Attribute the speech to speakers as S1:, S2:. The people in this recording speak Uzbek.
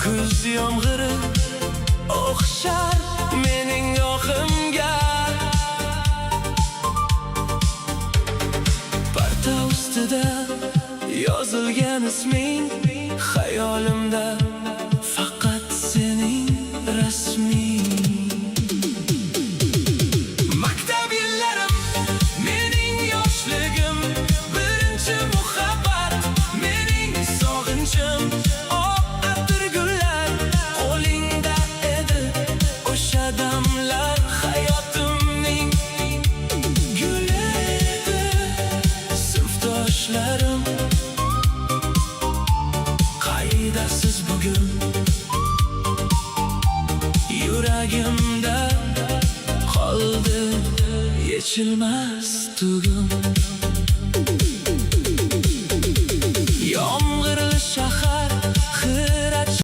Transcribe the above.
S1: Kuz yomg'iri o'xshar mening yoqimga. Parta ustida yozilgan isming, xayolimda faqat sening rasming. Maktab yillarim mening yoshligim, birinchi muhabbat mening sog'inchim. Oq atirgullar qo'lingda edi, o'sha damlar hayotimning guli edi. Sinfdoshlarim qaydasiz bugun, yuragimda qoldi yechilmas tugum.